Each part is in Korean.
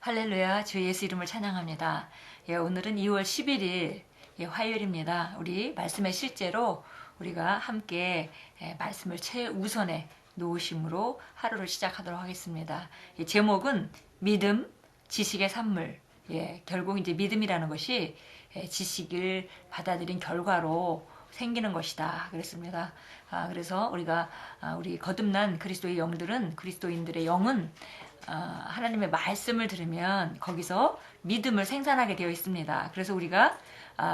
할렐루야, 주 예수 이름을 찬양합니다. 오늘은 2월 11일 화요일입니다. 우리 말씀의 실제로 우리가 함께 말씀을 최우선에 놓으심으로 하루를 시작하도록 하겠습니다. 제목은 믿음, 지식의 산물. 결국 이제 믿음이라는 것이 지식을 받아들인 결과로 생기는 것이다. 그랬습니다. 그래서 우리 거듭난 그리스도의 영들은, 그리스도인들의 영은 하나님의 말씀을 들으면 거기서 믿음을 생산하게 되어 있습니다. 그래서 우리가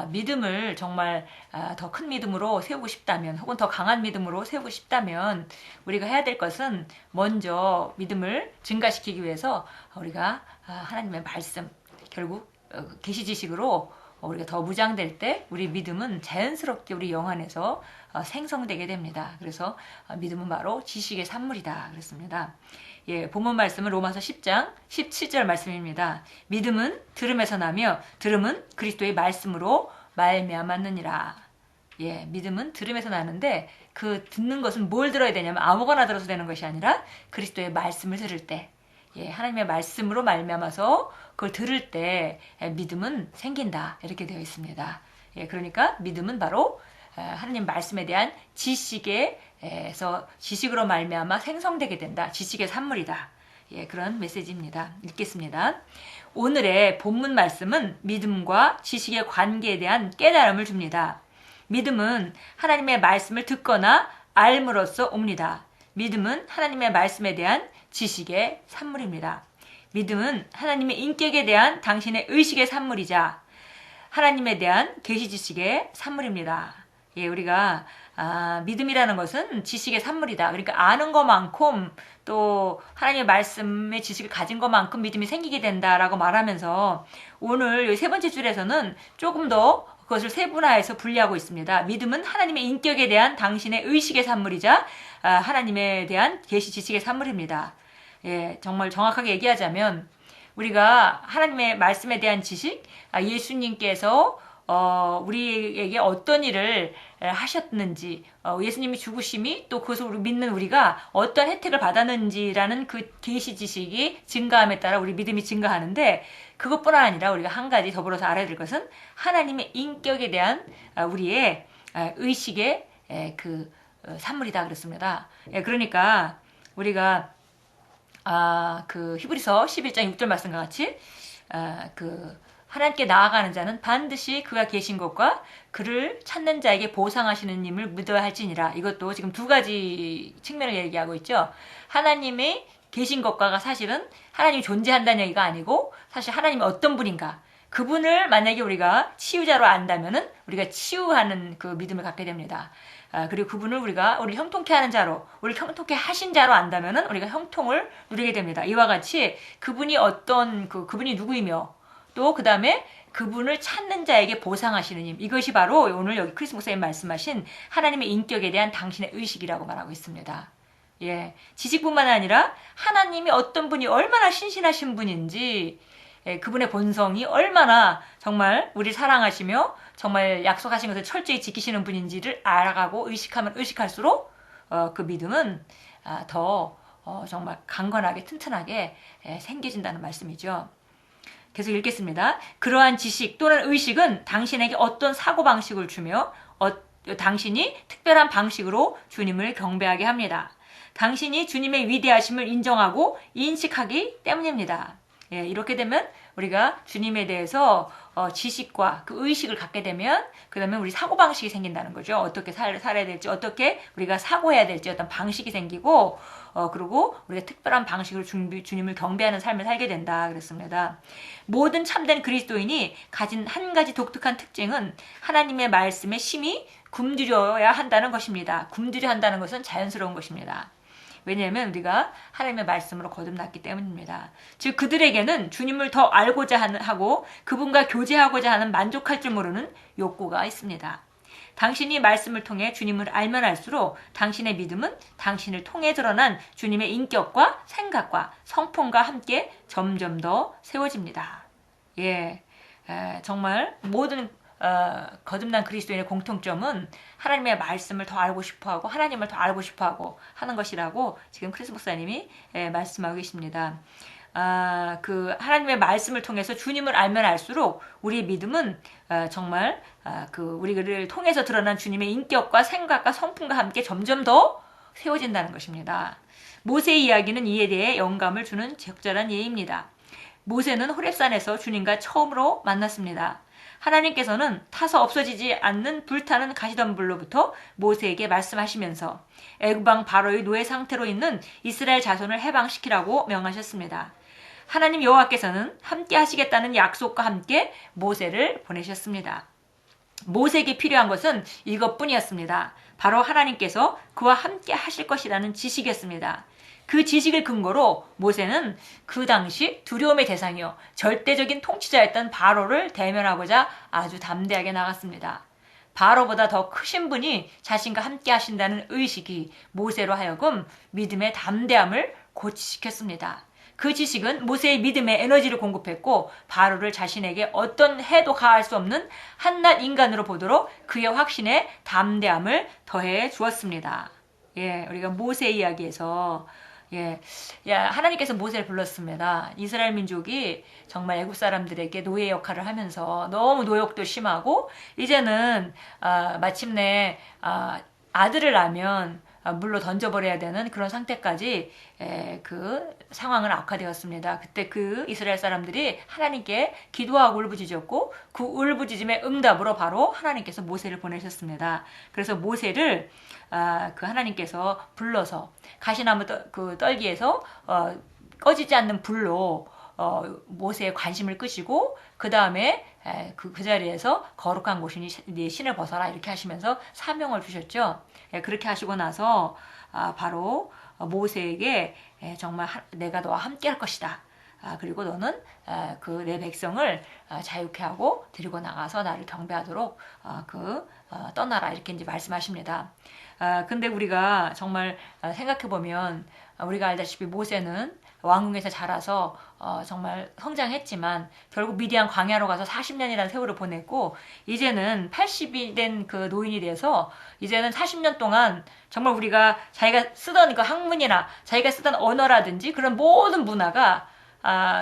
믿음을 정말 더 큰 믿음으로 세우고 싶다면, 혹은 더 강한 믿음으로 세우고 싶다면 우리가 해야 될 것은 먼저 믿음을 증가시키기 위해서 우리가 하나님의 말씀, 결국 계시 지식으로 우리가 더 무장될 때 우리 믿음은 자연스럽게 우리 영 안에서 생성되게 됩니다. 그래서 믿음은 바로 지식의 산물이다 그랬습니다. 본문 말씀은 로마서 10장 17절 말씀입니다. 믿음은 들음에서 나며 들음은 그리스도의 말씀으로 말미암았느니라. 믿음은 들음에서 나는데 그 듣는 것은 뭘 들어야 되냐면 아무거나 들어서 되는 것이 아니라 그리스도의 말씀을 들을 때, 하나님의 말씀으로 말미암아서 그걸 들을 때 믿음은 생긴다 이렇게 되어 있습니다. 그러니까 믿음은 바로 하나님 말씀에 대한 지식으로 말미암아 생성되게 된다. 지식의 산물이다. 그런 메시지입니다. 읽겠습니다. 오늘의 본문 말씀은 믿음과 지식의 관계에 대한 깨달음을 줍니다. 믿음은 하나님의 말씀을 듣거나 알므로써 옵니다. 믿음은 하나님의 말씀에 대한 지식의 산물입니다. 믿음은 하나님의 인격에 대한 당신의 의식의 산물이자 하나님에 대한 계시 지식의 산물입니다. 우리가 믿음이라는 것은 지식의 산물이다. 그러니까 아는 것만큼 또 하나님의 말씀의 지식을 가진 것만큼 믿음이 생기게 된다라고 말하면서 오늘 세 번째 줄에서는 조금 더 그것을 세분화해서 분리하고 있습니다. 믿음은 하나님의 인격에 대한 당신의 의식의 산물이자 하나님에 대한 계시 지식의 산물입니다. 정말 정확하게 얘기하자면 우리가 하나님의 말씀에 대한 지식, 예수님께서 우리에게 어떤 일을 하셨는지, 예수님이 죽으심이 또 그것을 믿는 우리가 어떤 혜택을 받았는지라는 그 계시 지식이 증가함에 따라 우리 믿음이 증가하는데, 그것뿐 아니라 우리가 한 가지 더불어서 알아야 될 것은 하나님의 인격에 대한 우리의 의식의 그 산물이다 그랬습니다. 그러니까 우리가 그 히브리서 11장 6절 말씀과 같이 하나님께 나아가는 자는 반드시 그가 계신 것과 그를 찾는 자에게 보상하시는 님을 믿어야 할지니라. 이것도 지금 두 가지 측면을 얘기하고 있죠. 하나님이 계신 것과가 사실은 하나님이 존재한다는 얘기가 아니고, 사실 하나님이 어떤 분인가, 그분을 만약에 우리가 치유자로 안다면은 우리가 치유하는 그 믿음을 갖게 됩니다. 그리고 그분을 우리를 형통케 하는 자로, 우리를 형통케 하신 자로 안다면은 우리가 형통을 누리게 됩니다. 이와 같이 그분이 그분이 누구이며, 또 그 다음에 그분을 찾는 자에게 보상하시는 님, 이것이 바로 오늘 여기 크리스 목사님 말씀하신 하나님의 인격에 대한 당신의 의식이라고 말하고 있습니다. 지식뿐만 아니라 하나님이 어떤 분이 얼마나 신실하신 분인지, 그분의 본성이 얼마나 정말 우리를 사랑하시며 정말 약속하신 것을 철저히 지키시는 분인지를 알아가고 의식하면 의식할수록 그 믿음은 더 정말 강건하게 튼튼하게 생겨진다는 말씀이죠. 계속 읽겠습니다. 그러한 지식 또는 의식은 당신에게 어떤 사고방식을 주며 당신이 특별한 방식으로 주님을 경배하게 합니다. 당신이 주님의 위대하심을 인정하고 인식하기 때문입니다. 이렇게 되면 우리가 주님에 대해서 지식과 그 의식을 갖게 되면 그 다음에 우리 사고방식이 생긴다는 거죠. 어떻게 살아야 될지, 어떻게 우리가 사고해야 될지 어떤 방식이 생기고, 그리고 우리가 특별한 방식으로 주님을 경배하는 삶을 살게 된다 그랬습니다. 모든 참된 그리스도인이 가진 한 가지 독특한 특징은 하나님의 말씀에 심히 굶주려야 한다는 것입니다. 굶주려 한다는 것은 자연스러운 것입니다. 왜냐하면 우리가 하나님의 말씀으로 거듭났기 때문입니다. 즉 그들에게는 주님을 더 알고자 하고 그분과 교제하고자 하는 만족할 줄 모르는 욕구가 있습니다. 당신이 말씀을 통해 주님을 알면 알수록 당신의 믿음은 당신을 통해 드러난 주님의 인격과 생각과 성품과 함께 점점 더 세워집니다. 정말 모든 거듭난 그리스도인의 공통점은 하나님의 말씀을 더 알고 싶어하고 하나님을 더 알고 싶어하고 하는 것이라고 지금 크리스 목사님이 말씀하고 계십니다. 그 하나님의 말씀을 통해서 주님을 알면 알수록 우리의 믿음은 정말 그 우리를 통해서 드러난 주님의 인격과 생각과 성품과 함께 점점 더 세워진다는 것입니다. 모세의 이야기는 이에 대해 영감을 주는 적절한 예입니다. 모세는 호렙산에서 주님과 처음으로 만났습니다. 하나님께서는 타서 없어지지 않는 불타는 가시덤불로부터 모세에게 말씀하시면서 애굽왕 바로의 노예 상태로 있는 이스라엘 자손을 해방시키라고 명하셨습니다. 하나님 여호와께서는 함께 하시겠다는 약속과 함께 모세를 보내셨습니다. 모세에게 필요한 것은 이것뿐이었습니다. 바로 하나님께서 그와 함께 하실 것이라는 지식이었습니다. 그 지식을 근거로 모세는 그 당시 두려움의 대상이요 절대적인 통치자였던 바로를 대면하고자 아주 담대하게 나갔습니다. 바로보다 더 크신 분이 자신과 함께 하신다는 의식이 모세로 하여금 믿음의 담대함을 고취시켰습니다. 그 지식은 모세의 믿음의 에너지를 공급했고 바로를 자신에게 어떤 해도 가할 수 없는 한낱 인간으로 보도록 그의 확신에 담대함을 더해 주었습니다. 예, 우리가 모세 이야기에서 하나님께서 모세를 불렀습니다. 이스라엘 민족이 정말 애국 사람들에게 노예 역할을 하면서 너무 노역도 심하고 이제는 마침내 아들을 낳으면 물로 던져버려야 되는 그런 상태까지 그 상황은 악화되었습니다. 그때 그 이스라엘 사람들이 하나님께 기도하고 울부짖었고 그 울부짖음의 응답으로 바로 하나님께서 모세를 보내셨습니다. 그래서 모세를 그 하나님께서 불러서 가시나무 그 떨기에서 꺼지지 않는 불로 모세의 관심을 끄시고 그 다음에 그 자리에서 거룩한 곳이니 네 신을 벗어라 이렇게 하시면서 사명을 주셨죠. 그렇게 하시고 나서 바로 모세에게 정말 내가 너와 함께 할 것이다. 그리고 너는 그 내 백성을 자유케 하고 데리고 나가서 나를 경배하도록 떠나라 이렇게 이제 말씀하십니다. 근데 우리가 정말 생각해 보면 우리가 알다시피 모세는 왕궁에서 자라서 정말 성장했지만 결국 미디안 광야로 가서 40년이라는 세월을 보냈고 이제는 80이 된 그 노인이 돼서 이제는 40년 동안 정말 우리가 자기가 쓰던 그 학문이나 자기가 쓰던 언어라든지 그런 모든 문화가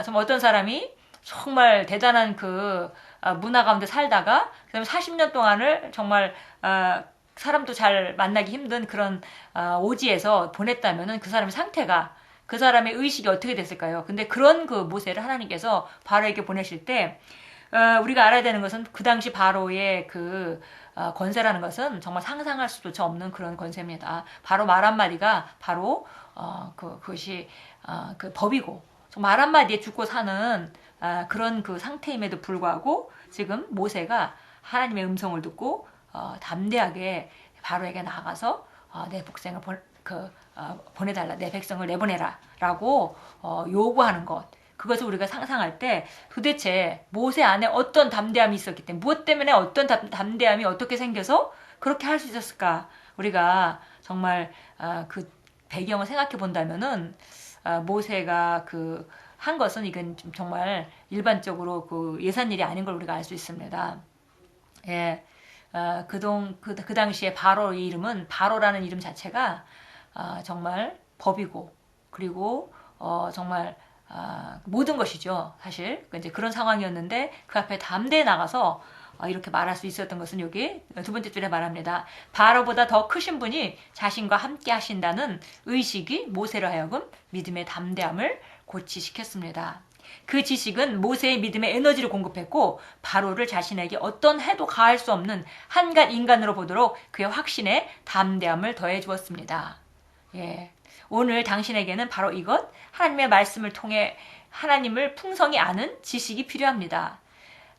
정말 어떤 사람이 정말 대단한 그 문화 가운데 살다가 그다음에 40년 동안을 정말 사람도 잘 만나기 힘든 그런 오지에서 보냈다면은 그 사람의 상태가 그 사람의 의식이 어떻게 됐을까요? 근데 그런 그 모세를 하나님께서 바로에게 보내실 때 우리가 알아야 되는 것은 그 당시 바로의 그 권세라는 것은 정말 상상할 수조차 없는 그런 권세입니다. 바로 말 한마디가 바로 그것이 그 법이고 말 한마디에 죽고 사는 그런 그 상태임에도 불구하고 지금 모세가 하나님의 음성을 듣고 담대하게 바로에게 나가서 내 백성을 보내달라, 내 백성을 내보내라 라고 요구하는 것, 그것을 우리가 상상할 때 도대체 모세 안에 어떤 담대함이 있었기 때문에 무엇 때문에 어떤 담대함이 어떻게 생겨서 그렇게 할 수 있었을까. 우리가 정말 그 배경을 생각해 본다면은 모세가 그 한 것은 이건 정말 일반적으로 그 예산 일이 아닌 걸 우리가 알 수 있습니다. 예. 그 당시에 바로의 이름은 바로라는 이름 자체가 정말 법이고 그리고 정말 모든 것이죠. 사실 이제 그런 상황이었는데 그 앞에 담대히 나가서 이렇게 말할 수 있었던 것은 여기 두 번째 줄에 말합니다. 바로보다 더 크신 분이 자신과 함께 하신다는 의식이 모세로 하여금 믿음의 담대함을 고취시켰습니다. 그 지식은 모세의 믿음의 에너지를 공급했고 바로를 자신에게 어떤 해도 가할 수 없는 한갓 인간으로 보도록 그의 확신에 담대함을 더해 주었습니다. 예. 오늘 당신에게는 바로 이것, 하나님의 말씀을 통해 하나님을 풍성히 아는 지식이 필요합니다.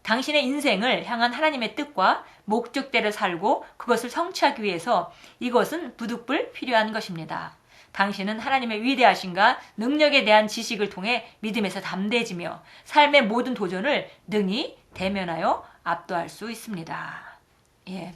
당신의 인생을 향한 하나님의 뜻과 목적대로 살고 그것을 성취하기 위해서 이것은 부득불 필요한 것입니다. 당신은 하나님의 위대하심과 능력에 대한 지식을 통해 믿음에서 담대해지며 삶의 모든 도전을 능히 대면하여 압도할 수 있습니다. 예.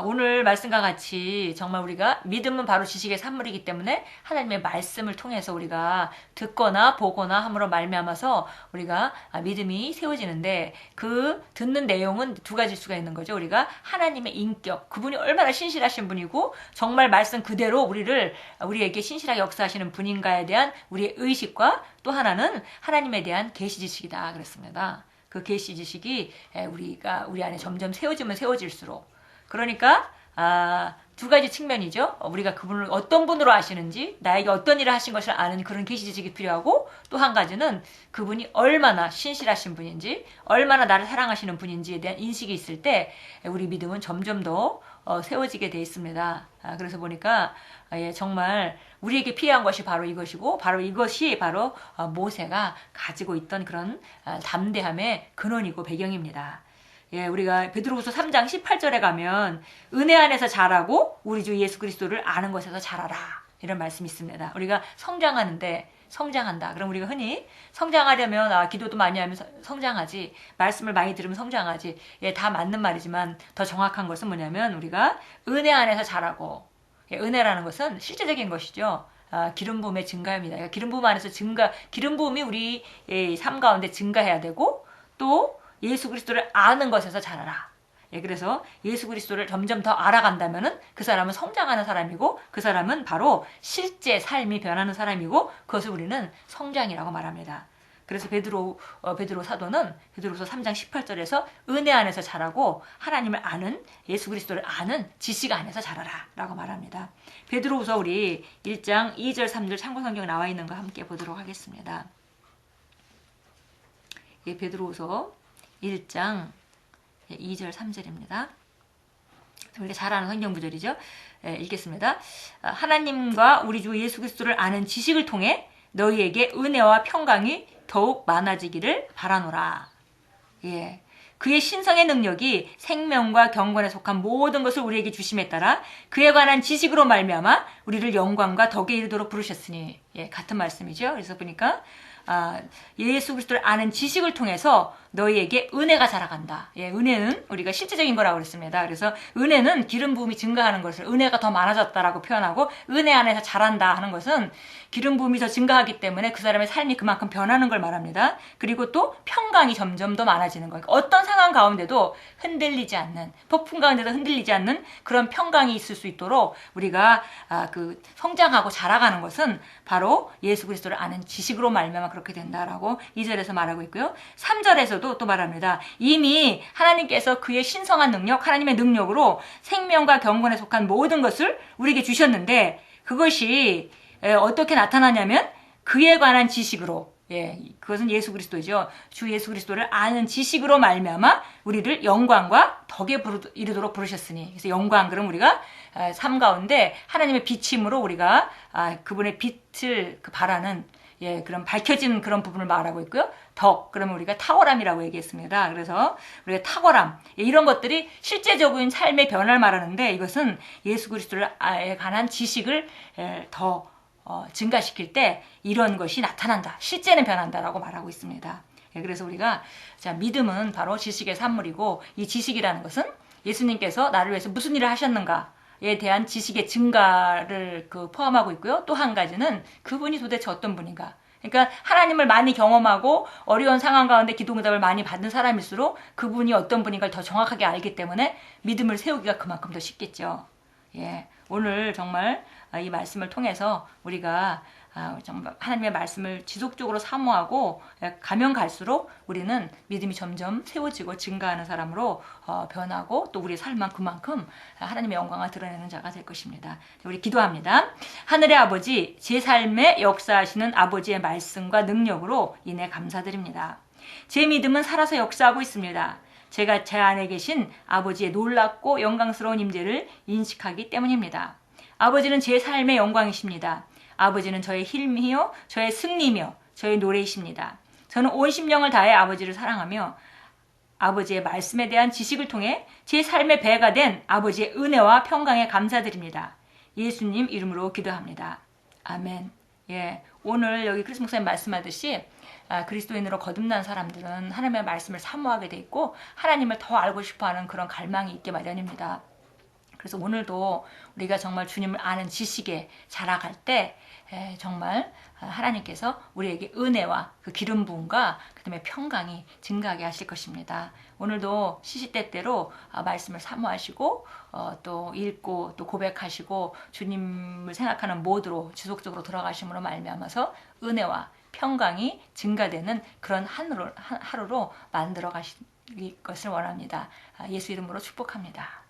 오늘 말씀과 같이 정말 우리가 믿음은 바로 지식의 산물이기 때문에 하나님의 말씀을 통해서 우리가 듣거나 보거나 함으로 말미암아서 우리가 믿음이 세워지는데 그 듣는 내용은 두 가지일 수가 있는 거죠. 우리가 하나님의 인격, 그분이 얼마나 신실하신 분이고 정말 말씀 그대로 우리에게 신실하게 역사하시는 분인가에 대한 우리의 의식과 또 하나는 하나님에 대한 계시 지식이다 그랬습니다. 그 계시 지식이 우리 안에 점점 세워지면 세워질수록 그러니까 두 가지 측면이죠. 우리가 그분을 어떤 분으로 아시는지 나에게 어떤 일을 하신 것을 아는 그런 계시 지식이 필요하고 또 한 가지는 그분이 얼마나 신실하신 분인지 얼마나 나를 사랑하시는 분인지에 대한 인식이 있을 때 우리 믿음은 점점 더 세워지게 돼 있습니다. 그래서 보니까 정말 우리에게 필요한 것이 바로 이것이고 바로 이것이 바로 모세가 가지고 있던 그런 담대함의 근원이고 배경입니다. 우리가 베드로후서 3장 18절에 가면 은혜 안에서 자라고 우리 주 예수 그리스도를 아는 것에서 자라라 이런 말씀이 있습니다. 우리가 성장한다. 그럼 우리가 흔히 성장하려면 기도도 많이 하면 성장하지, 말씀을 많이 들으면 성장하지. 다 맞는 말이지만 더 정확한 것은 뭐냐면 우리가 은혜 안에서 자라고 은혜라는 것은 실제적인 것이죠. 기름 부음의 증가입니다. 그러니까 기름 부음 안에서 기름 부음이 우리 삶 가운데 증가해야 되고 또 예수 그리스도를 아는 것에서 자라라. 그래서 예수 그리스도를 점점 더 알아간다면은 그 사람은 성장하는 사람이고 그 사람은 바로 실제 삶이 변하는 사람이고 그것을 우리는 성장이라고 말합니다. 그래서 베드로 사도는 베드로서 3장 18절에서 은혜 안에서 자라고 하나님을 아는 예수 그리스도를 아는 지식 안에서 자라라 라고 말합니다. 베드로후서 우리 1장 2절 3절 참고성경 나와 있는 거 함께 보도록 하겠습니다. 베드로후서 1장 2절 3절입니다. 우리가 잘 아는 성경 구절이죠. 읽겠습니다. 하나님과 우리 주 예수 그리스도를 아는 지식을 통해 너희에게 은혜와 평강이 더욱 많아지기를 바라노라. 그의 신성의 능력이 생명과 경건에 속한 모든 것을 우리에게 주심에 따라 그에 관한 지식으로 말미암아 우리를 영광과 덕에 이르도록 부르셨으니 같은 말씀이죠. 그래서 보니까 예수 그리스도를 아는 지식을 통해서 너희에게 은혜가 자라간다. 은혜는 우리가 실제적인 거라고 그랬습니다. 그래서 은혜는 기름 부음이 증가하는 것을 은혜가 더 많아졌다라고 표현하고 은혜 안에서 자란다 하는 것은 기름 부음이 더 증가하기 때문에 그 사람의 삶이 그만큼 변하는 걸 말합니다. 그리고 또 평강이 점점 더 많아지는 거예요. 어떤 상황 가운데도 흔들리지 않는, 폭풍 가운데도 흔들리지 않는 그런 평강이 있을 수 있도록 우리가 성장하고 자라가는 것은 바로 예수 그리스도를 아는 지식으로 말미암아 그렇게 된다라고 2절에서 말하고 있고요. 3절에서도 또 말합니다. 이미 하나님께서 그의 신성한 능력, 하나님의 능력으로 생명과 경건에 속한 모든 것을 우리에게 주셨는데 그것이 어떻게 나타나냐면 그에 관한 지식으로 그것은 예수 그리스도죠. 주 예수 그리스도를 아는 지식으로 말미암아 우리를 영광과 덕에 이르도록 부르셨으니 그래서 영광 그럼 우리가 삶 가운데 하나님의 빛임으로 우리가 그분의 빛을 바라는 그런 밝혀진 그런 부분을 말하고 있고요. 덕, 그러면 우리가 탁월함이라고 얘기했습니다. 그래서 우리가 탁월함, 이런 것들이 실제적인 삶의 변화를 말하는데 이것은 예수 그리스도에 관한 지식을 더 증가시킬 때 이런 것이 나타난다. 실제는 변한다라고 말하고 있습니다. 그래서 우리가 믿음은 바로 지식의 산물이고 이 지식이라는 것은 예수님께서 나를 위해서 무슨 일을 하셨는가에 대한 지식의 증가를 포함하고 있고요. 또 한 가지는 그분이 도대체 어떤 분인가. 그러니까 하나님을 많이 경험하고 어려운 상황 가운데 기도응답을 많이 받은 사람일수록 그분이 어떤 분인가를 더 정확하게 알기 때문에 믿음을 세우기가 그만큼 더 쉽겠죠. 오늘 정말 이 말씀을 통해서 우리가 정말 하나님의 말씀을 지속적으로 사모하고 가면 갈수록 우리는 믿음이 점점 세워지고 증가하는 사람으로 변하고 또 우리의 삶은 그만큼 하나님의 영광을 드러내는 자가 될 것입니다. 우리 기도합니다. 하늘의 아버지, 제 삶에 역사하시는 아버지의 말씀과 능력으로 인해 감사드립니다. 제 믿음은 살아서 역사하고 있습니다. 제가 제 안에 계신 아버지의 놀랍고 영광스러운 임재를 인식하기 때문입니다. 아버지는 제 삶의 영광이십니다. 아버지는 저의 힘이요, 저의 승리며 저의 노래이십니다. 저는 온 심령을 다해 아버지를 사랑하며 아버지의 말씀에 대한 지식을 통해 제 삶의 배가 된 아버지의 은혜와 평강에 감사드립니다. 예수님 이름으로 기도합니다. 아멘. 오늘 여기 크리스 목사님 말씀하듯이 그리스도인으로 거듭난 사람들은 하나님의 말씀을 사모하게 돼 있고 하나님을 더 알고 싶어하는 그런 갈망이 있게 마련입니다. 그래서 오늘도 우리가 정말 주님을 아는 지식에 자라갈 때 정말 하나님께서 우리에게 은혜와 그 기름 부음과 그다음에 평강이 증가하게 하실 것입니다. 오늘도 시시때때로 말씀을 사모하시고 또 읽고 또 고백하시고 주님을 생각하는 모드로 지속적으로 들어가심으로 말미암아서 은혜와 평강이 증가되는 그런 하루로 만들어 가실 것을 원합니다. 예수 이름으로 축복합니다.